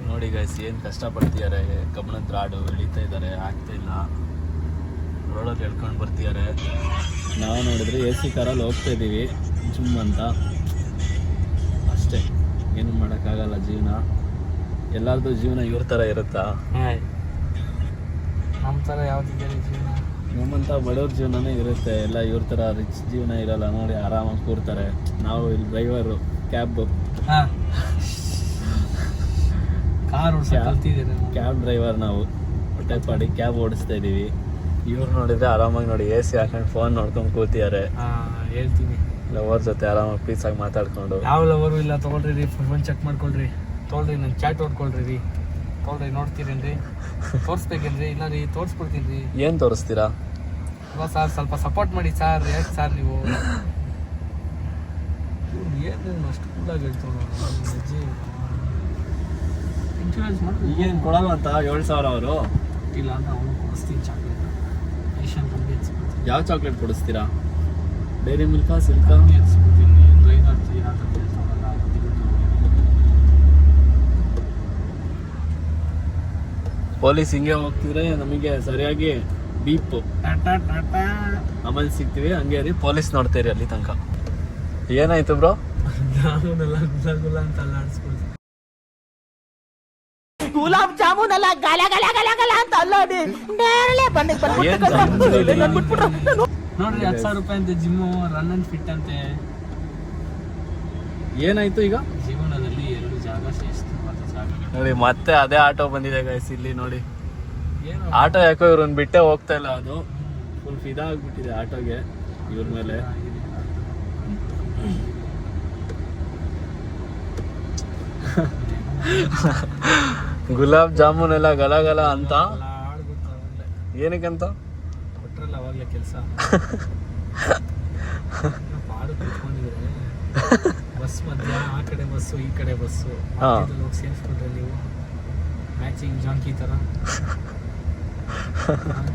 ನೋಡಿ ಗೈಸ್, ಏನು ಕಷ್ಟಪಡ್ತಿದ್ದಾರೆ. ಕಬ್ಬಣದ ರಾಡು ಎಳಿತಾ ಇದ್ದಾರೆ, ಆಗ್ತಾ ಇಲ್ಲ. ರೋಡಲ್ಲಿ ಹೇಳ್ಕೊಂಡು ಬರ್ತಿದ್ದಾರೆ. ನಾವು ನೋಡಿದ್ರೆ AC ಕಾರಲ್ಲಿ ಹೋಗ್ತಾ ಇದ್ದೀವಿ ಜುಮ್ ಅಂತ ಅಷ್ಟೇ. ಏನು ಮಾಡೋಕ್ಕಾಗಲ್ಲ. ಜೀವನ ಎಲ್ಲರದ್ದು ಜೀವನ ಇವ್ರ ಥರ ಇರುತ್ತಾ? ನಮ್ಮ ಥರ ಯಾವ್ದಿದೆ ಜೀವನ? ನಮ್ಮಂಥ ಬಡವ್ರ ಜೀವನನೇ ಇರುತ್ತೆ. ಎಲ್ಲ ಇವ್ರ ಥರ ರಿಚ್ ಜೀವನ ಇರಲ್ಲ. ನೋಡಿ ಆರಾಮಾಗಿ ಕೂರ್ತಾರೆ. ನಾವು ಇಲ್ಲಿ ಡ್ರೈವರು, ಕ್ಯಾಬ್ ಡ್ರೈವರ್. ನಾವು ಹೊಟ್ಟೆ ಪಾಡಿ ಕ್ಯಾಬ್ ಓಡಿಸ್ತಾ ಇದ್ದೀವಿ. ಇವ್ರು ನೋಡಿದ್ರೆ ಆರಾಮಾಗಿ ನೋಡಿ AC ಹಾಕೊಂಡು ಫೋನ್ ನೋಡ್ಕೊಂಡು ಕೂತಿದ್ದಾರೆ. ಹೇಳ್ತೀನಿ, ಲವರ್ ಜೊತೆ ಆರಾಮಾಗಿ ಪೀಸಾಗಿ ಮಾತಾಡ್ಕೊಂಡು. ಯಾವ ಲವರು ಇಲ್ಲ, ತೊಗೊಳ್ರಿ ಫೋನ್ ಚೆಕ್ ಮಾಡ್ಕೊಳ್ರಿ, ತೊಗೊಳ್ರಿ, ನನ್ನ ಚಾಟ್ ಓದ್ಕೊಳ್ರಿ ರೀ, ತೊಗೊಳ್ರಿ. ನೋಡ್ತೀರೇನ್ರಿ? ತೋರಿಸ್ಬೇಕೇನ್ರಿ? ಇಲ್ಲ ರೀ, ತೋರಿಸ್ಬಿಡ್ತೀನಿ ರೀ. ಏನು ತೋರಿಸ್ತೀರಾ? ಅಲ್ಲ ಸರ್, ಸ್ವಲ್ಪ ಸಪೋರ್ಟ್ ಮಾಡಿ ಸರ್. ಯಾಕೆ ಸರ್ ನೀವು ಏನು ಅಷ್ಟು ಕೂಲಾಗಿ ಹೇಳ್ತಾವ? ಇನ್ಶೂರೆನ್ಸ್ ಮಾಡಿ ಈಗೇನು ಕೊಡಲ್ವಂತ 7,000 ಅವರು? ಇಲ್ಲ ಅಂದ್ರೆ ಅವನು ಕೊಡಿಸ್ತೀನಿ ಚಾಕ್ಲೇಟ್. ಏಷ್ಯನ್ ಕಂಪ್ನಿ ಎತ್ಸ್ಬಿಡ್ತೀನಿ. ಯಾವ ಚಾಕ್ಲೇಟ್ ಕೊಡಿಸ್ತೀರಾ? ಡೈರಿ ಮಿಲ್ಕಾ, ಸಿಲ್ಕಾ? ಎತ್ಸ್ಬಿಡ್ತೀನಿ. ಡ್ರೈ ನಟ್ಸ್ ಏನಾದ್ರು ಹೇಳ್ತಾವಲ್ಲ. ಪೊಲೀಸ್ ಹಿಂಗೆ ಹೋಗ್ತಿದ್ರೆ ನಮಗೆ ಸರಿಯಾಗಿ ಬೀಪು ಆಮೇಲೆ ಸಿಗ್ತೀವಿ. ಹಂಗೆ ರೀ, ಪೊಲೀಸ್ ನೋಡ್ತೀರಿ ಅಲ್ಲಿ ತನಕ. ಏನಾಯ್ತು ಬ್ರೋ? ಗುಲ ಅಂತ ಅಲ್ಲಾಡಿಸ್ಕೊಳ್ತೀನಿ. ಗುಲಾಬ್ ಜಾಮೂನ್ ಎಲ್ಲ ಗಲ ಗಲ ಗಲ ಗಲ ಅಂತ ಅಲ್ಲಾಡಿ ನೋಡ್ರಿ, 10,000 ರೂಪಾಯಿ ಅಂತೆ ಜಿಮ್ಮು, ರನ್ ಅಂಡ್ ಫಿಟ್ ಅಂತೆ. ಏನಾಯ್ತು ಈಗ? ಜೀವನದಲ್ಲಿ 2 ಜಾಗ ಶ್ರೇಷ್ಠ ಜಾಗ. ನೋಡಿ ಮತ್ತೆ ಅದೇ ಆಟೋ ಬಂದಿದೆ ಗೈಸ್. ಇಲ್ಲಿ ನೋಡಿ, ಆಟೋ ಯಾಕೋ ಇವ್ರನ್ನ ಬಿಟ್ಟೆ ಹೋಗ್ತಾ ಇಲ್ಲ. ಅದು ಫುಲ್ ಫಿದಾ ಆಗ್ಬಿಟ್ಟಿದೆ ಆಟೋಗೆ ಇವ್ರ ಮೇಲೆ. ಗುಲಾಬ್ ಜಾಮೂನ್ ಎಲ್ಲ ಗಲ ಅಂತ. ಏನಕ್ಕಂತ ಕೊಟ್ರಲ್ಲ ಅವಾಗಲೇ ಕೆಲಸ. ಕುತ್ಕೊಂಡಿದ್ದಾರೆ ಬಸ್ ಮಧ್ಯ ಆ ಕಡೆ ಬಸ್ಸು ಈ ಕಡೆ ಬಸ್ಸು ಹಾ. ಹೋಗಿ ಸೇರಿಸ್ಕೊಂಡ್ರೆ ನೀವು ಮ್ಯಾಚಿಂಗ್ ಜಾಂಕಿ ಥರ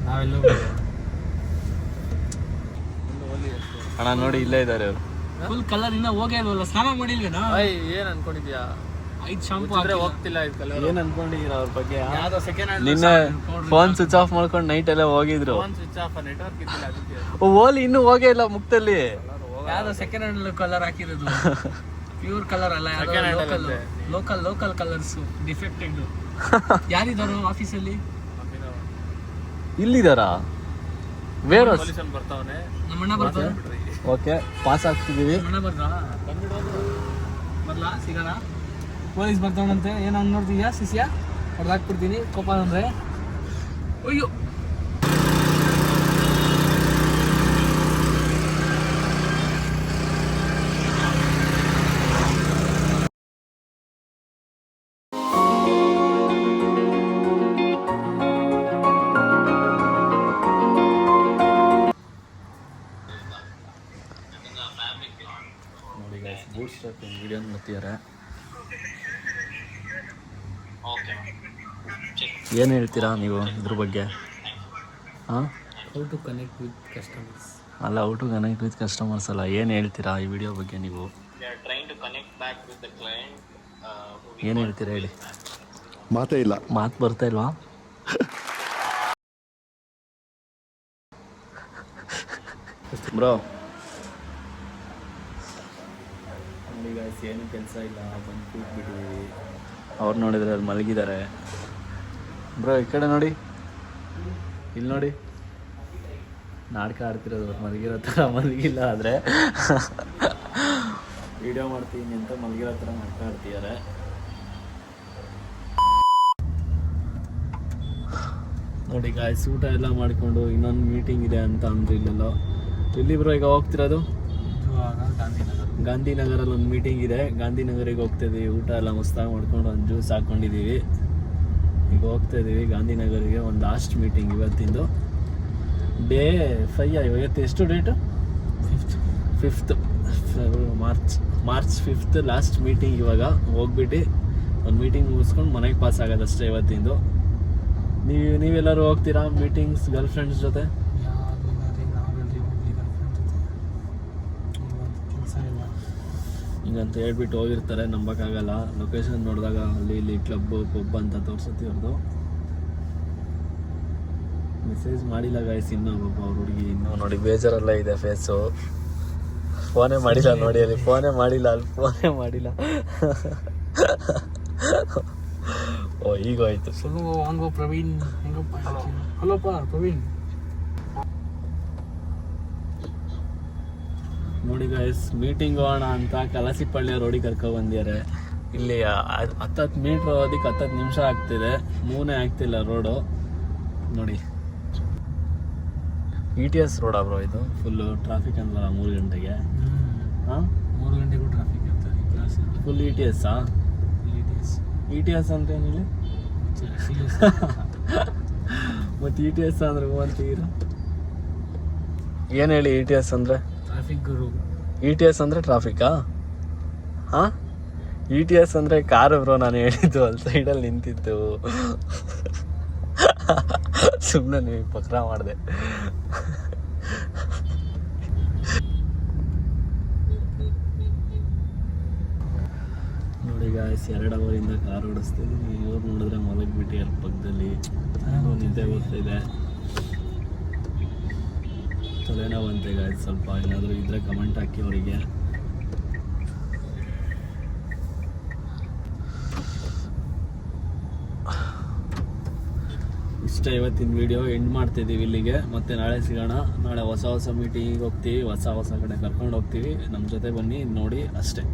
ನಾವೆಲ್ಲ ಅಣ್ಣ ನೋಡಿ ಇಲ್ಲೇ ಇದ್ದಾರೆ ಅವರು. ಫುಲ್ ಕಲರ್ ಇನ್ನೂ ಹೋಗೇ ಇಲ್ವಲ್ಲ, ಸ್ನಾನ ಮಾಡಿಲ್ವೇನಾ? ಏನ್ ಅನ್ಕೊಂಡಿದ್ಯಾ? 5 ಶಾಂಪು ಹೋಗ್ತಿಲ್ಲ ಇದು ಕಲರ್. ಏನ್ ಅನ್ಕೊಂಡಿದೀರ ಅವ್ರ ಬಗ್ಗೆ? ಯಾವ್ದೋ ಸೆಕೆಂಡ್ ಹ್ಯಾಂಡ್ ನಿನ್ನೆ ಫೋನ್ ಸ್ವಿಚ್ ಆಫ್ ಮಾಡ್ಕೊಂಡು ನೈಟ್ ಎಲ್ಲ ಹೋಗಿದ್ರು. ಸ್ವಿಚ್ ಆಫ್ ನೆಟ್ವರ್ಕ್ ಇದ್ದಿಲ್ಲ ಅದಕ್ಕೆ. ಓಲಿ ಇನ್ನೂ ಹೋಗೇ ಇಲ್ಲ ಮುಕ್ತಲ್ಲಿ. ಯಾವ್ದೋ ಸೆಕೆಂಡ್ ಹ್ಯಾಂಡ್ ಕಲರ್ ಹಾಕಿರೋದು, ಪ್ಯೂರ್ ಕಲರ್ ಅಲ್ಲ, ಲೋಕಲ್ ಕಲರ್ಸ್ ಡಿಫೆಕ್ಟೆಡ್. ಯಾರಿದ್ದಾರು ಆಫೀಸಲ್ಲಿ? ಇಲ್ಲಿದಾರಾ? ಬೇರೆ ಬರ್ತಾವನೆ ನಮ್ಮಣ್ಣ ಬರ್ತಾವ. ಓಕೆ ಪಾಸ್ ಆಗ್ತಿದೀವಿ. ನಮ್ಮಣ್ಣ ಬರ್ಲಾ ಸಿಗೋಣ. ಪೊಲೀಸ್ ಬರ್ತಾವನಂತೆ. ಏನು ಅವ್ನು ನೋಡ್ತೀಯಾ ಶಿಷ್ಯ? ಹೊಡೆದಾಕ್ಬಿಡ್ತೀನಿ ಕೋಪ ಅಂದ್ರೆ. ಅಯ್ಯೋ ನೋಡಿ ಗೈಸ್, ಬೂಟ್ ಸ್ಟ್ರಾಪಿಂಗ್ ವಿಡಿಯೋ ಮಾಡ್ತಿದ್ದಾರೆ. ಏನು ಹೇಳ್ತೀರಾ ನೀವು ಇದ್ರ ಬಗ್ಗೆ? ಹಾಂ, how to connect with customers ಅಲ್ಲ, how to connect with customers ಅಲ್ಲ, ಏನು ಹೇಳ್ತೀರಾ ಈ ವಿಡಿಯೋ ಬಗ್ಗೆ ನೀವು? ಏನು ಹೇಳ್ತೀರಾ ಹೇಳಿ? ಮಾತೇ ಇಲ್ಲ. ಮಾತು ಬರ್ತಾ ಇಲ್ವಾ? ಬ್ರೋ ನೋಡಿ ಗೈಸ್, ಏನು ಕೆಲಸ ಇಲ್ಲ, ಬಂದು ಕೂತ್ಬಿಟ್ಟಿದ್ದೀವಿ. ಅವ್ರು ನೋಡಿದ್ರೆ ಅಲ್ಲಿ ಮಲಗಿದ್ದಾರೆ. ಬ್ರೋ ಈ ಕಡೆ ನೋಡಿ, ಇಲ್ಲಿ ನೋಡಿ, ನಾಟಕ ಆಡ್ತಿರೋದು. ಅವ್ರು ಮಲಗಿರೋ ಥರ ಮಲಗಿಲ್ಲ, ಆದರೆ ವಿಡಿಯೋ ಮಾಡ್ತೀನಿ ಅಂತ ಮಲಗಿರೋ ಥರ ನಾಟಕ ಆಡ್ತಿದ್ದಾರೆ. ನೋಡಿ ಗಾಯ್ಸ್, ಊಟ ಎಲ್ಲ ಮಾಡಿಕೊಂಡು ಇನ್ನೊಂದು ಮೀಟಿಂಗ್ ಇದೆ ಅಂತ ಅಂದ್ರು ಇಲ್ಲೆಲ್ಲ. ಎಲ್ಲಿ ಬ್ರೋ ಈಗ ಹೋಗ್ತಿರೋದು? ಗಾಂಧಿನಗರಲ್ಲಿ ಒಂದು ಮೀಟಿಂಗ್ ಇದೆ, ಗಾಂಧಿನಗರಿಗೆ ಹೋಗ್ತಿದ್ದೀವಿ. ಊಟ ಎಲ್ಲ ಮಸ್ತಾಗಿ ಮಾಡ್ಕೊಂಡು ಒಂದು ಜ್ಯೂಸ್ ಹಾಕ್ಕೊಂಡಿದ್ದೀವಿ. ಈಗ ಹೋಗ್ತಾ ಇದ್ದೀವಿ ಗಾಂಧಿನಗರಿಗೆ. ಒಂದು ಲಾಸ್ಟ್ ಮೀಟಿಂಗ್ ಇವತ್ತಿಂದು, ಡೇ 5. ಇವತ್ತು ಎಷ್ಟು date? 5th March 5th last meeting. ಇವಾಗ ಹೋಗ್ಬಿಟ್ಟು ಒಂದು ಮೀಟಿಂಗ್ ಮುಗಿಸ್ಕೊಂಡು ಮನೆಗೆ ಪಾಸ್ ಆಗೋದಷ್ಟೇ ಇವತ್ತಿಂದು. ನೀವೆಲ್ಲರೂ ಹೋಗ್ತೀರಾ ಮೀಟಿಂಗ್ಸ್ ಗರ್ಲ್ ಫ್ರೆಂಡ್ಸ್ ಜೊತೆ? ಹಿಂಗಂತ ಹೇಳ್ಬಿಟ್ಟು ಹೋಗಿರ್ತಾರೆ, ನಂಬಕ್ಕಾಗಲ್ಲ. ಲೊಕೇಶನ್ ನೋಡಿದಾಗ ಅಲ್ಲಿ ಇಲ್ಲಿ ಕ್ಲಬ್ ಪಬ್ ಅಂತ ತೋರಿಸುತ್ತೆ ಅವ್ರದ್ದು. ಮೆಸೇಜ್ ಮಾಡಿಲ್ಲ ಗಾಯ್ಸ್ ಇನ್ನೂ. ಅವ್ರ ಹುಡುಗಿ ಇನ್ನೂ ನೋಡಿ ಬೇಜಾರೆಲ್ಲ ಇದೆ ಫೇಸು. ಫೋನೇ ಮಾಡಿಲ್ಲ ನೋಡಿ, ಅಲ್ಲಿ ಫೋನೇ ಮಾಡಿಲ್ಲ, ಅಲ್ಲಿ ಫೋನೇ ಮಾಡಿಲ್ಲ. ಓ ಈಗ ಹೋಯ್ತು. ಹಂಗೋ ಪ್ರವೀಣ್, ಹೆಂಗಪ್ಪ? ಹಲೋಪ್ಪ ಪ್ರವೀಣ್. ನೋಡಿ ಗಾಯ್ಸ್, ಮೀಟಿಂಗ್ ಹೋಗೋಣ ಅಂತ ಕಲಸಿಪಳ್ಳಿ ರೋಡಿಗೆ ಕರ್ಕೊಂಡು ಬಂದಿದ್ದಾರೆ. ಇಲ್ಲಿ 10 ಮೀಟ್ರ್ ಹೋಗೋದಕ್ಕೆ 10 ನಿಮಿಷ ಆಗ್ತಿದೆ, ಮೂನೇ ಆಗ್ತಿಲ್ಲ ರೋಡು. ನೋಡಿ ETS ರೋಡಾ ಬ್ರೋ ಇದು? ಫುಲ್ಲು ಟ್ರಾಫಿಕ್ ಅಂದ್ರಲ್ಲ 3 ಗಂಟೆಗೆ. ಹಾಂ, 3 ಗಂಟೆಗೂ ಟ್ರಾಫಿಕ್ ಇರ್ತಾರೆ ಕ್ಲಾಸ್. ಫುಲ್ ETS-ಆ? ETS ಅಂತ ಏನಿಲ್ಲ ಮತ್ತು ETS ಅಂದ್ರೆ ಅಂತೀರ? ಏನು ಹೇಳಿ ETS ಅಂದರೆ? ಟ್ರಾಫಿಕ್ ಗುರು. ETS ಅಂದರೆ ಟ್ರಾಫಿಕ್ಕಾ? ಹಾಂ, ETS ಅಂದರೆ ಕಾರು ಬ್ರೋ, ನಾನು ಹೇಳಿದ್ದು ಅಲ್ಲಿ ಸೈಡಲ್ಲಿ ನಿಂತಿದ್ದು. ಸುಮ್ಮನೆ ನೀವು ಪಕ್ರ ಮಾಡಿದೆ. ನೋಡಿ ಗಾಯ್ಸ್, 2 ಅವರಿಂದ ಕಾರ್ ಓಡಿಸ್ತಿದ್ದೀನಿ. ಇವ್ರು ನೋಡಿದ್ರೆ ಮಲಗಿಬಿಟ್ಟಿದ್ದಾರೆ ಪಕ್ಕದಲ್ಲಿ. ನಿದ್ದೆ ಬರ್ತಿದೆ, ತಲೆನೋವು ಅಂತೆ ಗಾಯ್ಸ್. ಸ್ವಲ್ಪ ಏನಾದರೂ ಇದ್ರೆ ಕಮೆಂಟ್ ಹಾಕಿ ಅವರಿಗೆ. ಇಷ್ಟ ಇವತ್ತಿನ ವಿಡಿಯೋ ಎಂಡ್ ಮಾಡ್ತಿದ್ದೀವಿ ಇಲ್ಲಿಗೆ. ಮತ್ತೆ ನಾಳೆ ಸಿಗೋಣ. ನಾಳೆ ಹೊಸ ಮೀಟಿಂಗಿಗೆ ಹೋಗ್ತೀವಿ, ಹೊಸ ಕಡೆ ಕರ್ಕೊಂಡು ಹೋಗ್ತೀವಿ. ನಮ್ಮ ಜೊತೆ ಬನ್ನಿ ನೋಡಿ ಅಷ್ಟೇ.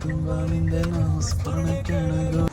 ತುಂಬ ನಿಂದೆ ನಾವು ಸ್ಮರಣೆ ಕೆಣಗೋ